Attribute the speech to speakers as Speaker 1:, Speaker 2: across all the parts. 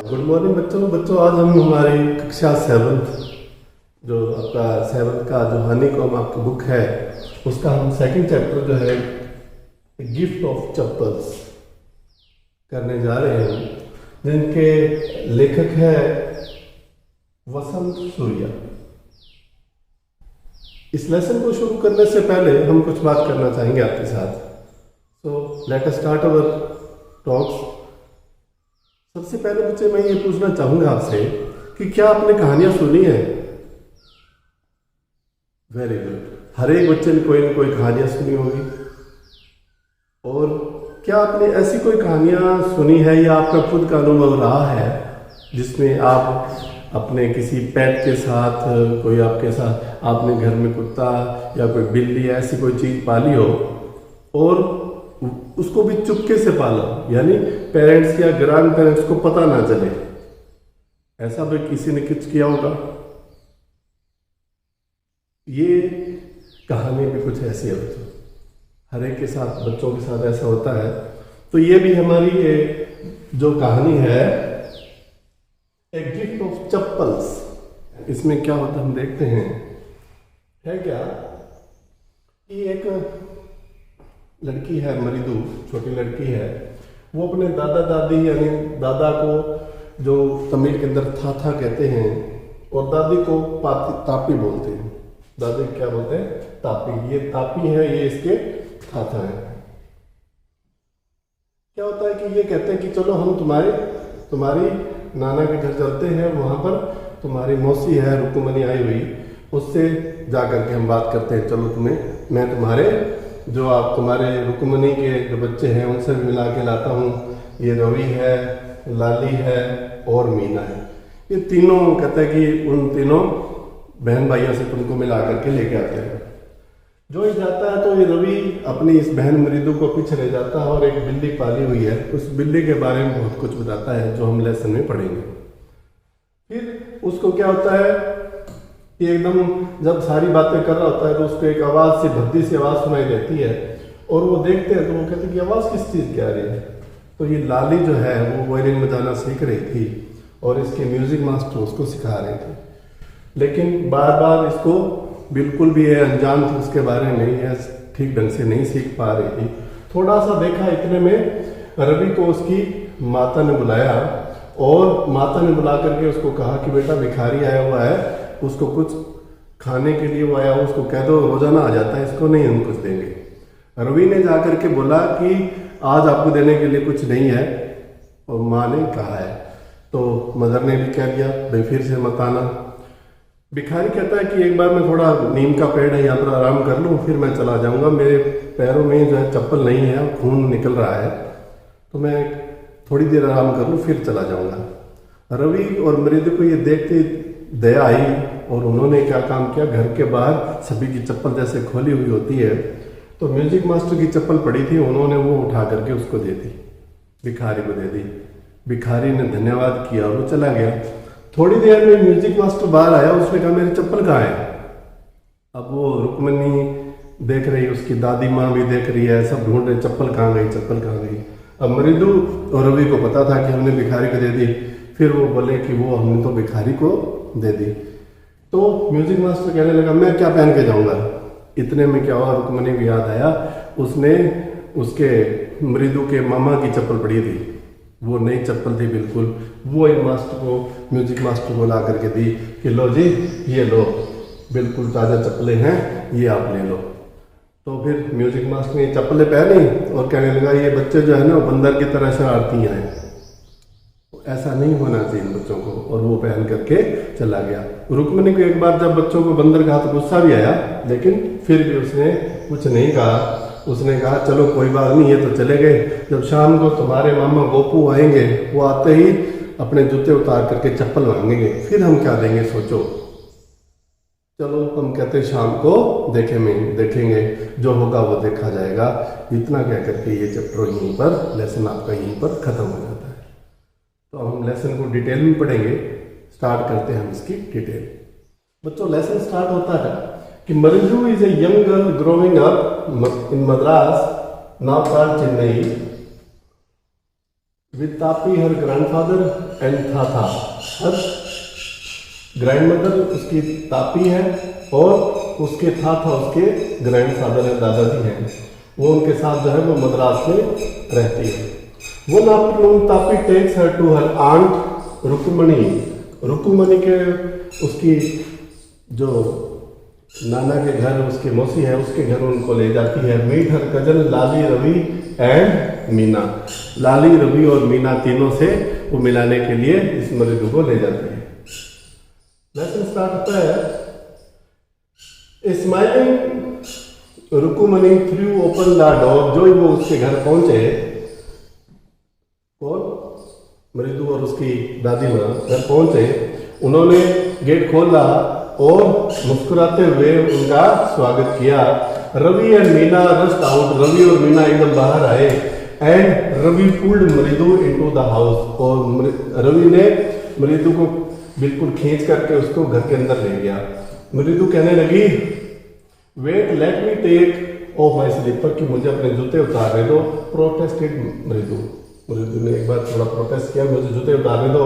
Speaker 1: Good morning बच्चों आज हम हमारी कक्षा 7th जो आपका 7th का जो हनीकॉम आपकी बुक है उसका हम सेकंड चैप्टर जो है गिफ्ट ऑफ चप्पल्स करने जा रहे हैं, जिनके लेखक है वसंत सूर्या। इस लेसन को शुरू करने से पहले हम कुछ बात करना चाहेंगे आपके साथ। So let us start our talks. सबसे पहले बच्चे मैं ये पूछना चाहूंगा आपसे कि क्या आपने कहानियां सुनी है? Very good. हर एक बच्चे ने कोई ना कोई कहानियां सुनी होगी। और क्या आपने ऐसी कोई कहानियां सुनी है या आपका खुद का अनुभव रहा है जिसमें आप अपने किसी पेट के साथ, कोई आपके साथ, आपने घर में कुत्ता या कोई बिल्ली ऐसी कोई चीज पाली हो और उसको भी चुपके से पाला, यानी पेरेंट्स या ग्रैंड पेरेंट्स को पता ना चले, ऐसा भी किसी ने कुछ किया होगा? ये कहानी भी कुछ ऐसी है बच्चों, हर एक के साथ, बच्चों के साथ ऐसा होता है। तो ये भी हमारी जो कहानी है ए गिफ्ट ऑफ चप्पल्स, इसमें क्या होता है हम देखते हैं। है क्या कि एक लड़की है, मृदु छोटी लड़की है, वो अपने दादा दादी यानी दादा को जो तमिल के अंदर था कहते हैं और दादी को तापी बोलते हैं। दादी क्या बोलते हैं? तापी। ये तापी है, ये इसके था है। क्या होता है कि ये कहते हैं कि चलो हम तुम्हारी नाना के घर चलते हैं, वहां पर तुम्हारी मौसी है रुकुमनी आई हुई, उससे जा करके हम बात करते हैं। चलो मैं तुम्हारे रुकुमनी के जो बच्चे हैं उनसे भी मिला के लाता हूँ। ये रवि है, लाली है और मीना है। ये तीनों कहते हैं कि उन तीनों बहन भाइयों से तुमको मिला करके लेके आते हैं। जो ही जाता है तो ये रवि अपनी इस बहन मृदु को पीछे ले जाता है और एक बिल्ली पाली हुई है, उस बिल्ली के बारे में बहुत कुछ बताता है जो हम लेसन में पढ़ेंगे। फिर उसको क्या होता है कि एकदम जब सारी बातें कर रहा होता है तो उसको एक आवाज सी, भद्दी सी आवाज सुनाई देती है और वो देखते हैं तो वो कहते हैं कि आवाज किस चीज की आ रही है। तो ये लाली जो है वो वायलिन बजाना सीख रही थी और इसके म्यूजिक मास्टर उसको सिखा रहे थे, लेकिन बार बार इसको बिल्कुल भी ये अनजान थी, उसके बारे में नहीं है, ठीक ढंग से नहीं सीख पा रही थी। थोड़ा सा देखा, इतने में रवि को उसकी माता ने बुलाया और माता ने बुला करके उसको कहा कि बेटा भिखारी आया हुआ है, उसको कुछ खाने के लिए वो आया, उसको कह दो रोजाना आ जाता है, इसको नहीं हम कुछ देंगे। रवि ने जाकर के बोला कि आज आपको देने के लिए कुछ नहीं है और माँ ने कहा है। तो मदर ने भी कह दिया भाई फिर से मत आना। भिखारी कहता है कि एक बार मैं थोड़ा नीम का पेड़ है यहाँ पर आराम कर लूँ, फिर मैं चला जाऊंगा, मेरे पैरों में जो है चप्पल नहीं है, खून निकल रहा है, तो मैं थोड़ी देर आराम कर लूँ फिर चला जाऊंगा। रवि और मृदु को ये देखते दया आई और उन्होंने क्या काम किया, घर के बाहर सभी की चप्पल जैसे खोली हुई होती है तो म्यूजिक मास्टर की चप्पल पड़ी थी, उन्होंने वो उठा करके उसको दे दी, भिखारी को दे दी। भिखारी ने धन्यवाद किया और वो चला गया। थोड़ी देर में म्यूजिक मास्टर बाहर आया, उसने कहा मेरी चप्पल कहाँ है? अब वो रुक्मणी देख रही, उसकी दादी माँ भी देख रही है, सब ढूंढ रहे चप्पल कहाँ गई, चप्पल कहाँ गई। अब मृदु और रवि को पता था कि हमने भिखारी को दे दी, फिर वो बोले कि वो हमने तो भिखारी को दे दी। तो म्यूजिक मास्टर कहने लगा मैं क्या पहन के जाऊंगा। इतने में क्या हुआ, रुक्मणी को याद आया, उसने उसके मृदु के मामा की चप्पल पड़ी थी, वो नई चप्पल थी बिल्कुल, वो एक मास्टर को, म्यूजिक मास्टर को ला करके दी कि लो जी ये लो, बिल्कुल ताज़ा चप्पलें हैं, ये आप ले लो। तो फिर म्यूजिक मास्टर ने चप्पलें पहनी और कहने लगा ये बच्चे जो है ना बंदर की तरह शरारती हैं, ऐसा नहीं होना चाहिए बच्चों को, और वो पहन करके चला गया। रुक्मणी को एक बार जब बच्चों को बंदर कहा तो गुस्सा भी आया, लेकिन फिर भी उसने कुछ नहीं कहा। उसने कहा चलो कोई बात नहीं, ये तो चले गए, जब शाम को तुम्हारे मामा गोपू आएंगे, वो आते ही अपने जूते उतार करके चप्पल मांगेंगे, फिर हम क्या देंगे सोचो। चलो हम कहते शाम को देखेंगे, जो होगा वो देखा जाएगा। इतना कह करके ये चैप्टर यहीं पर, लेसन आपका यहीं पर खत्म हो जाता है। तो अब हम लेसन को डिटेल में पढ़ेंगे। स्टार्ट करते हैं हम इसकी डिटेल। बच्चों लेसन स्टार्ट होता है कि मृदु is a young girl growing up in Madras, now called Chennai, with Tapi her grandfather and था हर ग्रैंडमदर उसकी तापी है और उसके था उसके ग्रैंडफादर है, दादाजी हैं, वो उनके साथ जो है वो मद्रास में रहती है। वो afternoon Tapi takes her to her aunt Rukmani, Rukmani के उसकी जो नाना के घर उसकी मौसी है उसके घर उनको ले जाती है। Meet her cousin Lali Ravi and Meena, Lali Ravi और मीना तीनों से वो मिलाने के लिए इस मृदु को ले जाती है। लेसन स्टार्ट होता है। Smiling Rukmini threw open the door, जो वो उसके घर पहुंचे, कौन, मृदु और उसकी दादी माँ घर पहुंचे, उन्होंने गेट खोला और मुस्कुराते हुए उनका स्वागत किया। Ravi and Meena rushed out, Ravi और मीना एकदम बाहर आए। And Ravi pulled Mridu into the house, और रवि ने मृदु को बिल्कुल खींच करके उसको घर के अंदर ले गया। मृदु कहने लगी, wait let me take off my slipper, कि मुझे अपने जूते उतारने दो। प्रोटेस्टेड मृदु, मृदु ने एक बार थोड़ा प्रोटेस्ट किया, मुझे जूते उतारने दो।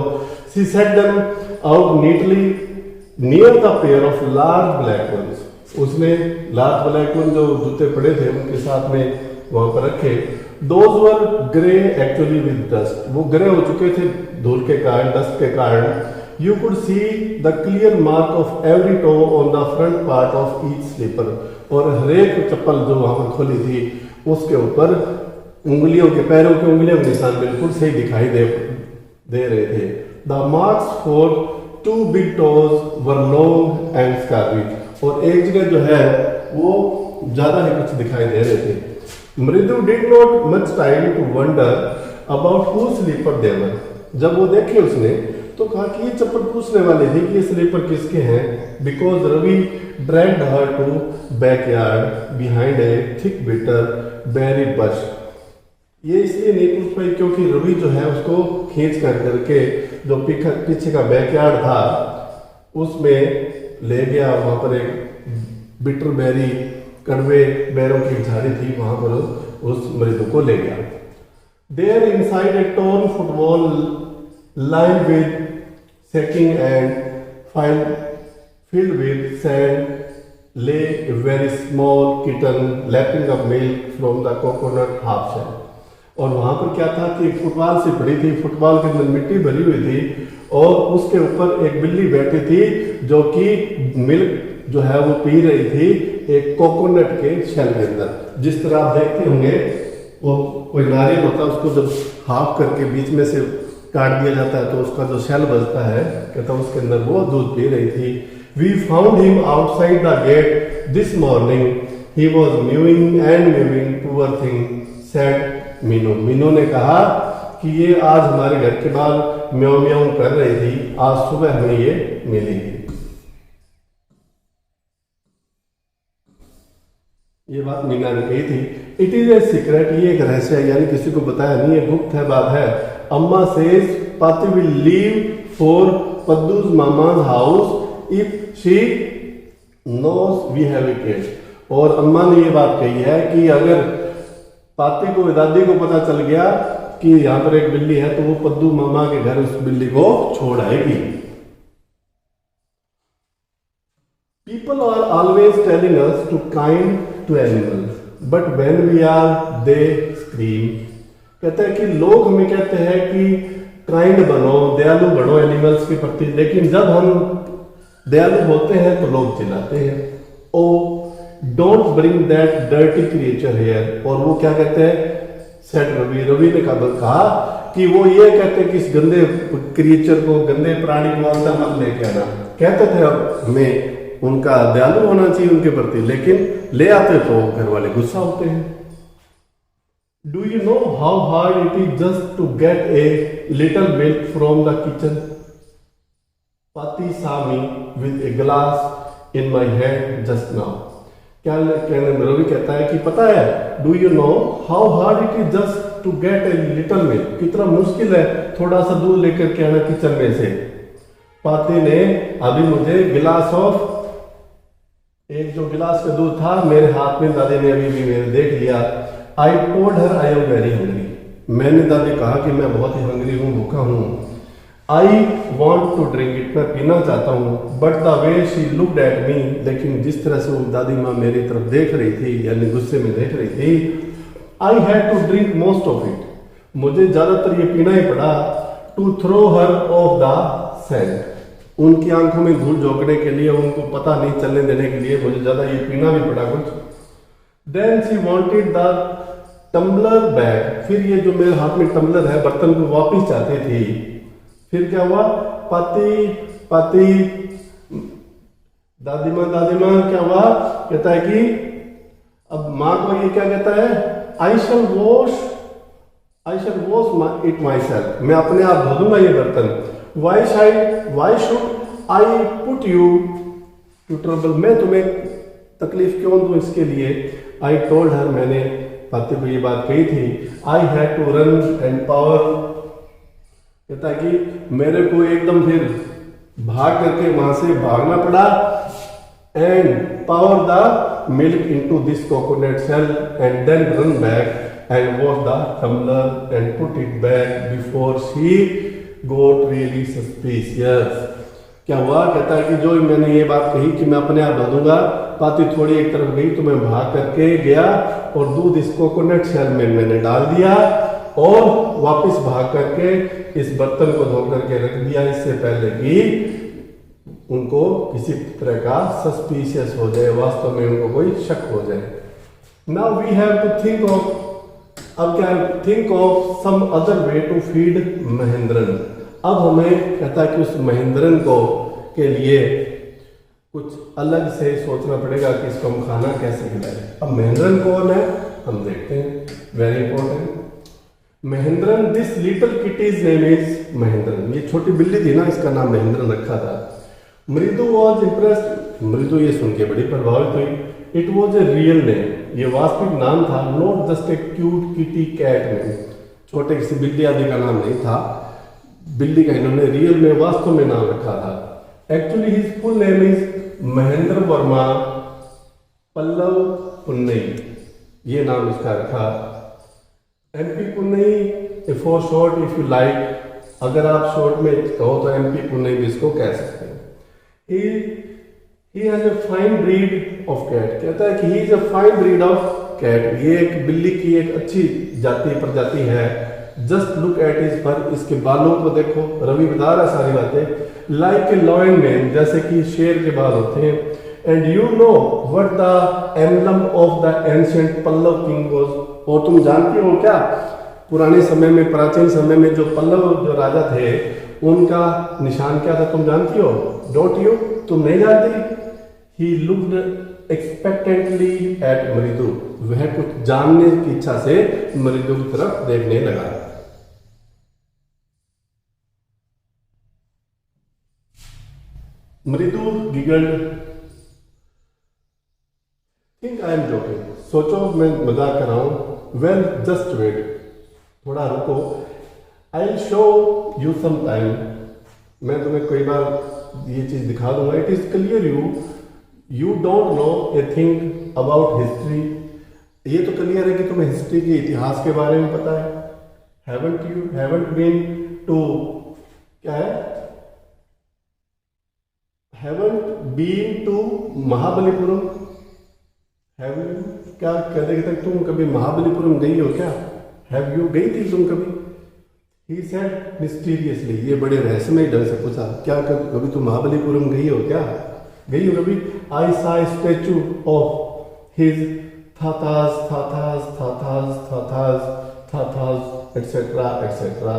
Speaker 1: She set them out neatly near the pair of large black ones, उसने लार्ज ब्लैक वन जो जूते पड़े थे उनके साथ में वहां पर रखे। Those were grey actually with dust, वो ग्रे हो चुके थे धूल के कारण, डस्ट के कारण। You could see the clear mark of every toe on the front part of each slipper, और हर एक चप्पल जो वहां पर खोली थी उसके ऊपर उंगलियों के, पैरों के उंगलियों के निशान बिल्कुल सही दिखाई दे रहे थे। The marks for two big toes were long and scarred, और एक जगह जो है वो ज्यादा ही कुछ दिखाई दे रहे थे। मृदु did not much time to wonder about whose slipper they were, जब वो देखे उसने तो कहा कि ये चप्पल पूछने वाले थे कि ये स्लीपर किसके हैं। Because Ravi dragged her to backyard behind a thick bitter berry bush, ये इसलिए नहीं पूछ पाई क्योंकि रवि जो है उसको खींच कर करके जो पीछे का बैकयार्ड था उसमें ले गया। वहां पर एक बिटर बेरी, कड़वे बैरों की झाड़ी थी, वहां पर उस मृदु को ले गया। There inside a torn football lined with sacking and filled with sand lay a very small kitten lapping up milk from the coconut half shell, और वहां पर क्या था कि एक फुटबॉल सी पड़ी थी, फुटबॉल के अंदर मिट्टी भरी हुई थी और उसके ऊपर एक बिल्ली बैठी थी जो कि मिल्क जो है वो पी रही थी एक कोकोनट के शेल के अंदर। जिस तरह आप देखते होंगे वो कोई नारियल होता है उसको जब हाफ करके बीच में से काट दिया जाता है तो उसका जो शेल बचता है, कहता है उसके अंदर वो दूध पी रही थी। We found him outside the gate this morning, he was mewing and mewing, poor thing said Minu, Minu ने कहा कि ये आज हमारे घर के बाहर म्याऊ म्याऊ कर रही थी, आज सुबह हमें ये मिली। ये बात मीना ने कही थी। इट इज ए सीक्रेट, ये एक रहस्य है, यानी किसी को बताया नहीं है, गुप्त है बात है। Amma says Paati will leave for Paddu's mama's house if she knows we have a kid, और अम्मा ने ये बात कही है कि अगर पाती को, दादी को पता चल गया कि यहाँ पर एक बिल्ली है तो वो पद्दू मामा के घर उस बिल्ली को छोड़ आएगी। People are always telling us to kind to animals, but when we are, they scream. कहते हैं कि लोग हमें कहते हैं कि काइंड बनो, दयालु बनो एनिमल्स के प्रति, लेकिन जब हम दयालु होते हैं तो लोग चिल्लाते हैं, oh don't bring that dirty creature here. और वो क्या कहते हैं, सेट रवि, रवि ने कहा कि वो ये कहते हैं कि इस गंदे क्रिएचर को, गंदे प्राणी को अंदर मत लेके आना। कहते थे हमें उनका दयालु होना चाहिए उनके प्रति, लेकिन ले आते तो घर वाले गुस्सा होते हैं। Do you know how hard it is just to get a little milk from the kitchen? पाती saw me with a glass in my hand just now. क्या कहने में रवि कहता है कि पता है, do you know how hard it is just to get a little milk, कितना मुश्किल है थोड़ा सा दूध लेकर के आना किचन में से। पाती ने अभी मुझे गिलास ऑफ, एक जो गिलास का दूध था मेरे हाथ में, दादी ने अभी भी मेरे देख लिया। I told her I am very hungry, मैंने दादी कहा कि मैं बहुत ही हंग्री हूँ, भूखा हूँ। I want to drink it, मैं पीना चाहता हूँ। But the way she looked at me, लेकिन जिस तरह से वो दादी माँ मेरी तरफ देख रही थी, यानी गुस्से में देख रही थी, I had to drink most of it, मुझे ज्यादातर ये पीना ही पड़ा। To throw her off the scent, उनकी आंखों में धूल झोंकने के लिए, उनको पता नहीं चलने देने के लिए मुझे ज्यादा ये पीना भी पड़ा कुछ। Then she wanted the tumbler back, फिर ये जो मेरे हाथ में टम्बलर है, बर्तन को वापिस चाहती थी। फिर क्या हुआ, पति पति दादी माँ क्या हुआ, कहता है कि अब माँ को ये क्या कहता है, I shall wash it myself, मैं अपने आप धो दूंगा ये बर्तन। Why should I put you to trouble, मैं तुम्हें तकलीफ क्यों दूं इसके लिए। आई टोल्ड हर, मैंने पति को ये बात कही थी। I had to run and pour, कहता है कि मेरे को एकदम फिर भाग करके वहां से भागना पड़ा। And pour the milk into this coconut shell and then run back and wash the tumbler and put it back before she got really suspicious. क्या हुआ, कहता है कि जो मैंने ये बात कही कि मैं अपने आप धो दूंगा, पाती थोड़ी एक तरफ गई तो मैं भाग करके गया और दूध इस कोकोनट शेल में मैंने डाल दिया और वापस भाग करके इस बर्तन को धो करके रख दिया, इससे पहले कि उनको किसी तरह का सस्पिशियस हो जाए, वास्तव में उनको कोई शक हो जाए। Now we have to think of, अब क्या, think of some other way to feed Mahendran. अब हमें कहता है कि उस महेंद्रन को के लिए कुछ अलग से सोचना पड़ेगा कि इसको हम खाना कैसे खिलाएं। अब महेंद्रन कौन है हम देखते हैं, very important. Mahendran, this little kitty's name is Mahendran, ये छोटी बिल्ली थी ना, इसका नाम महेंद्रन रखा था। मृदु वॉज इम्प्रेस्ड, मृदु ये सुन के बड़ी प्रभावित हुई। It was a real name, ये वास्तविक नाम था, not just a cute kitty cat name, छोटे किसी बिल्ली आदि का नाम नहीं था, बिल्ली का इन्होंने रियल में वास्तव में नाम रखा था। Actually his full name is Mahendra Varma Pallava Punnai, ये नाम इसका रखा। MP Punnai for short if you like, अगर आप शॉर्ट में कहो तो एमपी पुन्नई भी इसको कह सकते हैं। He has a fine breed of cat, कहता है कि he is a fine breed of cat, ये एक बिल्ली की एक अच्छी प्रजाति है। Just look at his fur, इसके बालों को देखो, रवि बता रहा सारी बातें। लाइक ए लॉयन मैन, जैसे कि शेर के बाल होते हैं। And you know what the emblem of the ancient Pallava king was, और तुम जानती हो क्या, पुराने समय में, प्राचीन समय में जो पल्लव जो राजा थे उनका निशान क्या था, तुम जानती हो? डोंट यू, तुम नहीं जानती? ही लुक्ड एक्सपेक्टेंटली एट मृदु, वह कुछ जानने की इच्छा से मृदु की तरफ देखने लगा। मृदु giggled, think I am joking, सोचो मैं मजाक कर रहा हूं। वेल जस्ट वेट, थोड़ा रुको। I will show you some time, मैं तुम्हें कई बार ये चीज दिखा दूंगा। It is clear you don't know a thing about history, ये तो क्लियर है कि तुम्हें हिस्ट्री के इतिहास के बारे में पता है। हैवंट बीन टू, क्या है, हैवंट बीन टू महाबलीपुरम, क्या कहते तक तुम कभी महाबलीपुरम गई हो क्या? हैव यू, गई थी तुम कभी? ही सेड मिस्टीरियसली, ये बड़े रहस्यमय ढंग से पूछा, क्या कभी तुम महाबलीपुरम गई हो क्या? गई हो कभी? I saw statue of his thatha's thatha's thatha's thatha's thatha's etcetera etcetera.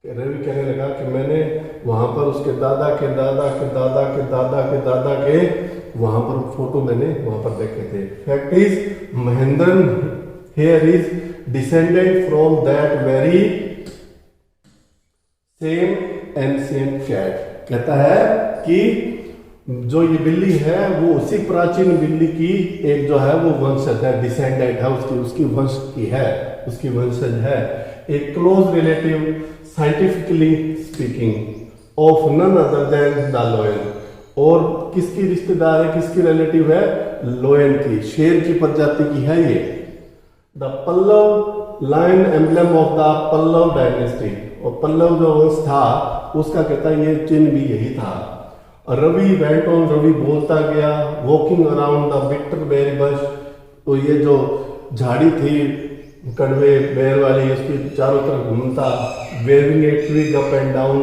Speaker 1: Ravi कहने लगा कि मैंने वहां पर उसके दादा के दादा के दादा के दादा के दादा के वहां पर फोटो मैंने वहां पर देखे थे। Fact is Mahendran here is descended from that very same ancient cat. कहता है कि जो ये बिल्ली है वो उसी प्राचीन बिल्ली की एक जो है वो वंशज है, डिसेंडेंट है, उसकी वंश की है, उसकी वंशज है। एक close relative scientifically speaking of none other than the lion, और किसकी रिश्तेदार है, किसकी रिलेटिव है? लोयन की, शेर की प्रजाति की है ये। The Pallava lion emblem of the Pallava dynasty, और पल्लव जो वंश था उसका कहता है ये चिन्ह भी यही था। रवि वेंट ऑन, रवि बोलता गया, walking around the bitter berry bush, तो ये जो झाड़ी थी कड़वे बेर वाली उसकी चारों तरफ घूमता, waving a twig up and down,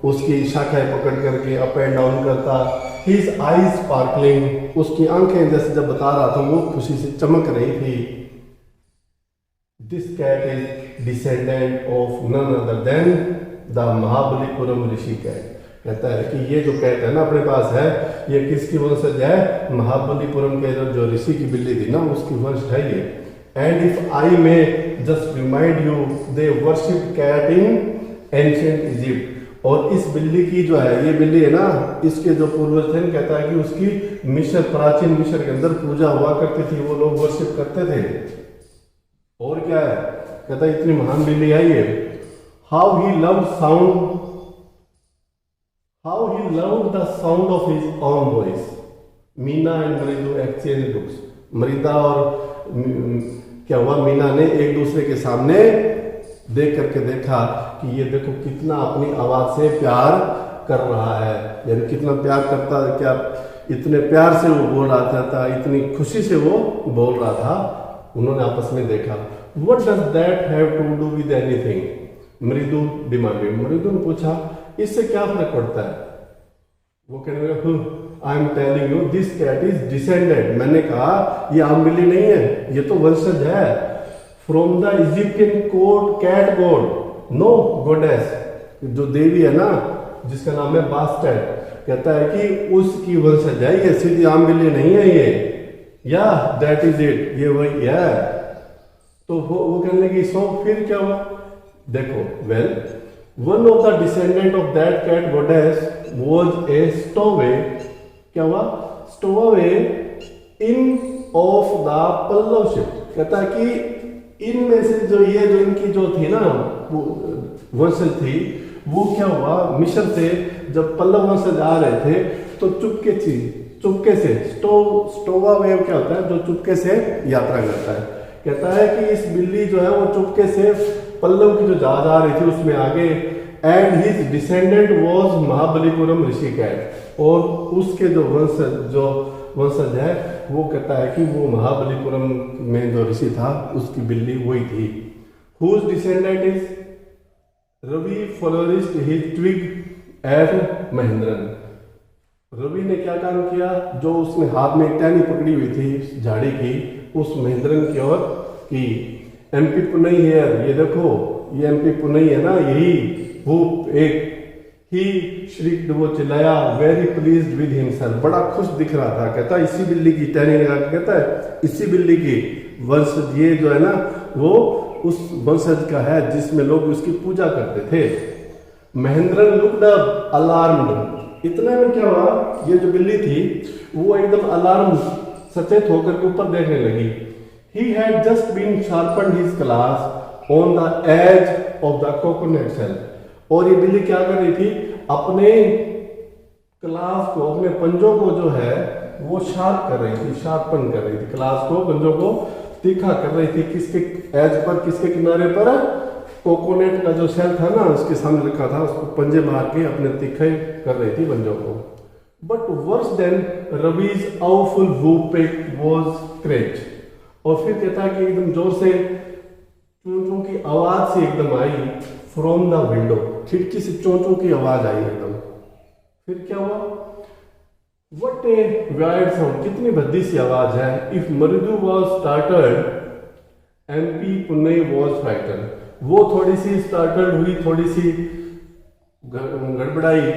Speaker 1: उसकी शाखाएं पकड़ करके अप एंड डाउन करता, हिज आईज स्पार्कलिंग, उसकी आंखें जैसे जब बता रहा था वो खुशी से चमक रही थी। This cat is descendant of none other than the Mahabalipuram Rishi cat, कहता है कि ये जो कैट है ना अपने पास है, ये किसकी वंशज है, महाबलीपुरम के जो ऋषि की बिल्ली थी ना उसकी वंश है ये। And if I may just remind you, they worship cat in ancient Egypt, और इस बिल्ली की जो है ये बिल्ली है ना, इसके जो पूर्वज थे कहता है कि उसकी मिस्र, प्राचीन मिस्र के अंदर पूजा हुआ करती थी, वो लोग वर्शिप करते थे। और क्या है, कहता है इतनी महान बिल्ली है ये। How he loved the sound of his own voice, Meena and मृदु एक्सचेंज लुक्स, मृदा और क्या हुआ, मीना ने एक दूसरे के सामने देख करके देखा कि ये देखो कितना अपनी आवाज से प्यार कर रहा है, यानी कितना प्यार करता है, क्या इतने प्यार से वो बोल रहा था, इतनी खुशी से वो बोल रहा था। उन्होंने आपस में देखा। What does that have to do with anything, Mridu demanded, Mridu ने पूछा इससे क्या फर्क पड़ता है। वो कहने लगा I am telling you this cat is descended, मैंने कहा ये आम बिल्ली नहीं है, ये तो वंशज है, from the Egyptian code cat god, no goddess, जो देवी है ना जिसका नाम है बास्टेड, कहता है कि उसकी वंशज है ये, सीधी आम बिल्ली नहीं है ये, या दैट इज इट, ये वही है। तो वो कहने लगी सो फिर क्या हुआ, देखो well one of the descendant of that cat goddess was a stowaway, क्या हुआ, stowaway in of the Pallava ship, कहता है कि इनमें से जो ये जो इनकी जो थी ना वंशज थी, वो क्या हुआ मिस्र से जब पल्लव वंशज आ रहे थे तो चुपके से स्टोवा वेव क्या होता है, जो चुपके से यात्रा करता है। कहता है कि इस बिल्ली जो है वो चुपके से पल्लव की जो जहाज आ रही थी उसमें आगे, and his descendant was Mahabalipuram Rishi cat, और उसके जो वंशज है वो कहता है कि वो महाबलीपुरम में जो ऋषि था उसकी बिल्ली वही थी। Whose descendant is Ravi flourished his twig at Mahendran, Ravi ने क्या काम किया, जो उसने हाथ में एक टहनी पकड़ी हुई थी झाड़ी की, उस महेंद्रन की ओर की। एमपी पुनई है, ये देखो ये एमपी पुनई है ना, यही वो एक ही श्रीक्ड, वो चिल्लाया, वेरी प्लीज्ड विद हिमसेल्फ, बड़ा खुश दिख रहा था। कहता है इसी बिल्ली की टहनी लगा के, कहता है इसी बिल्ली की वंशज, ये जो है ना वो उस वंशज का है जिसमें लोग उसकी पूजा करते थे। महेंद्रन लुक्ड अप अलार्म्ड, इतने में क्या हुआ, ये जो बिल्ली थी वो एकदम अलार्म सचेत होकर के ऊपर देखने लगी। He had just been sharpened his claws on the edge of the coconut shell, और ये बिल्ली क्या कर रही थी, अपने क्लास को, अपने पंजों को जो है वो शार्प कर रही थी, शार्पन कर रही थी, क्लास को, पंजों को तीखा कर रही थी। किसके एज पर, किसके किनारे पर, कोकोनट का जो शेल था ना उसके सामने रखा था, उसको पंजे मार के अपने तीखे कर रही थी पंजों को। But worse than Ravi's awful whooping was scratch, और फिर कहता है कि एकदम जोर से चोंचों की आवाज से एकदम आई, फ्रॉम द विंडो, खिड़की से चोंचों की आवाज आई एकदम। फिर क्या हुआ, व्हाट ए वायर्ड साउंड, कितनी भद्दी सी आवाज है। If Mridu was startled, MP Punnai was frightened, वो थोड़ी सी स्टार्टर्ड हुई, थोड़ी सी गड़बड़ाई,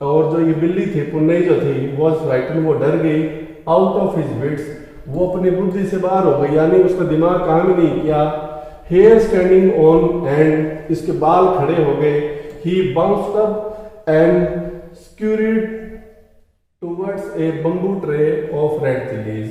Speaker 1: और जो ये बिल्ली थी पुनई जो थी वाज फ्राइटन, वो डर गई, आउट ऑफ हिज विट्स, वो अपनी बुद्धि से बाहर हो गई, यानी उसका दिमाग काम ही नहीं किया। हेयर स्टैंडिंग ऑन एंड, इसके बाल खड़े हो गए। He bounced up and scurried towards a bamboo tray of red chillies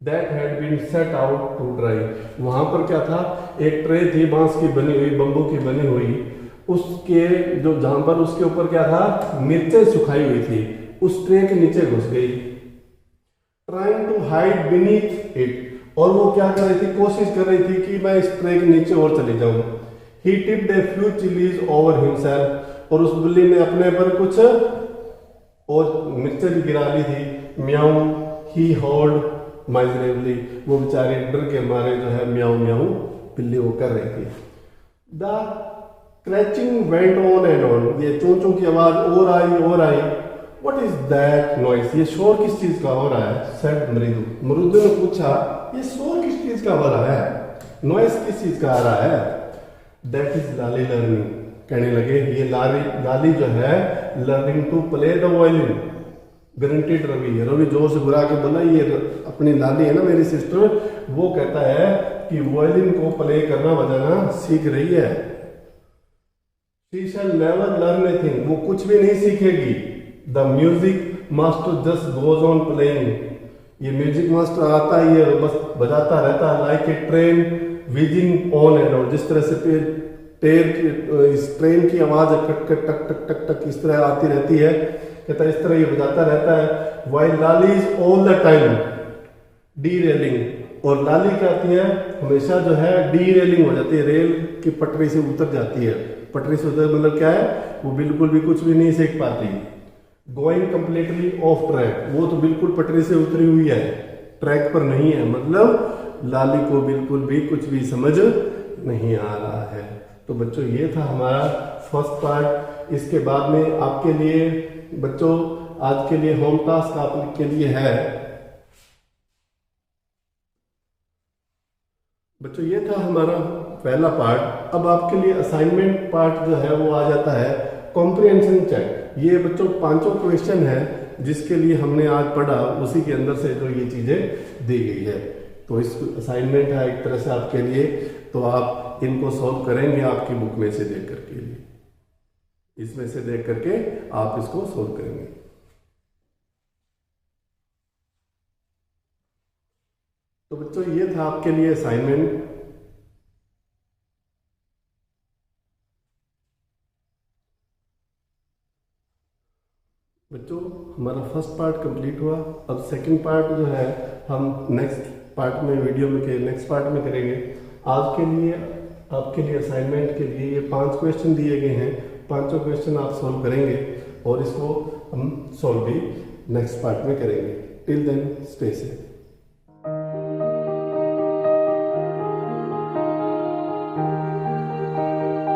Speaker 1: that had been set out to dry, वहां पर क्या था, एक ट्रे थी बांस की बनी हुई, बंबू की बनी हुई, उसके जो जहां पर उसके ऊपर क्या था, मिर्चें सुखाई हुई थी, उस ट्रे के नीचे घुस गई। Trying to hide beneath it, और वो क्या कर रही थी, कोशिश कर रही थी कि मैं इस ट्रे के नीचे और चली जाऊं। He tipped a few chillies over himself, और उस बिल्ली ने अपने पर कुछ और मिर्चें भी गिरा ली थी। म्याऊ ही हॉर्ड माइजरेबली, वो बेचारे डर के मारे जो है म्याऊ म्याऊ बिल्ली वो कर रही थी। The scratching went on and on, ये चोंचों की आवाज और आई और आई। व्हाट इज दैट नॉइस, ये शोर किस चीज का हो रहा है, सेड मृदु। मृदु ने पूछा ये शोर किस चीज का हो रहा है, नॉइस किस चीज का आ रहा है। दैट इज लाली लर्निंग, कहने लगे ये लाली जो है learning to play the violin. Grunted Ravi, Ravi जोर से बुला के बोला, ये अपनी लाली है ना मेरी सिस्टर, वो कहता है कि वायलिन को प्ले करना बजाना सीख रही है। She shall never learn anything, वो कुछ भी नहीं सीखेगी। The music master just goes on playing, ये म्यूजिक मास्टर आता ही है बस बजाता रहता है। Like a train wheezing on and on, जिस तरह से इस ट्रेन की आवाज कट कट टक टक टक टक इस तरह आती रहती है, कहता है इस तरह ये बजाता रहता है। While Lali is all the time D railing, और लाली क्या आती है हमेशा जो है डी रेलिंग हो जाती है, रेल की पटरी से उतर जाती है। पटरी से उतर मतलब क्या है, वो बिल्कुल भी कुछ भी नहीं सीख पाती। गोइंग कंप्लीटली ऑफ ट्रैक, वो तो बिल्कुल पटरी से उतरी हुई है, ट्रैक पर नहीं है, मतलब लाली को बिल्कुल भी कुछ भी समझ नहीं आ रहा है। तो बच्चों ये था हमारा फर्स्ट पार्ट। इसके बाद में आपके लिए बच्चों आज के लिए होम टास्क आपके लिए है। बच्चों ये था हमारा पहला पार्ट। अब आपके लिए असाइनमेंट पार्ट जो है वो आ जाता है कॉम्प्रिहेंशन चेक। ये बच्चों 5 क्वेश्चन है जिसके लिए हमने आज पढ़ा, उसी के अंदर से जो ये चीजें दी गई है। तो इस असाइनमेंट है एक तरह से आपके लिए, तो आप इनको सॉल्व करेंगे आपकी बुक में से देख करके, इसमें से देख करके आप इसको सॉल्व करेंगे। तो बच्चों ये था आपके लिए असाइनमेंट। बच्चों हमारा फर्स्ट पार्ट कंप्लीट हुआ। अब सेकंड पार्ट जो है हम नेक्स्ट पार्ट में वीडियो में के नेक्स्ट पार्ट में करेंगे। आज के लिए आपके लिए असाइनमेंट के लिए ये 5 क्वेश्चन दिए गए हैं, 5 क्वेश्चन आप सॉल्व करेंगे और इसको हम सॉल्व भी नेक्स्ट पार्ट में करेंगे। Till then stay safe.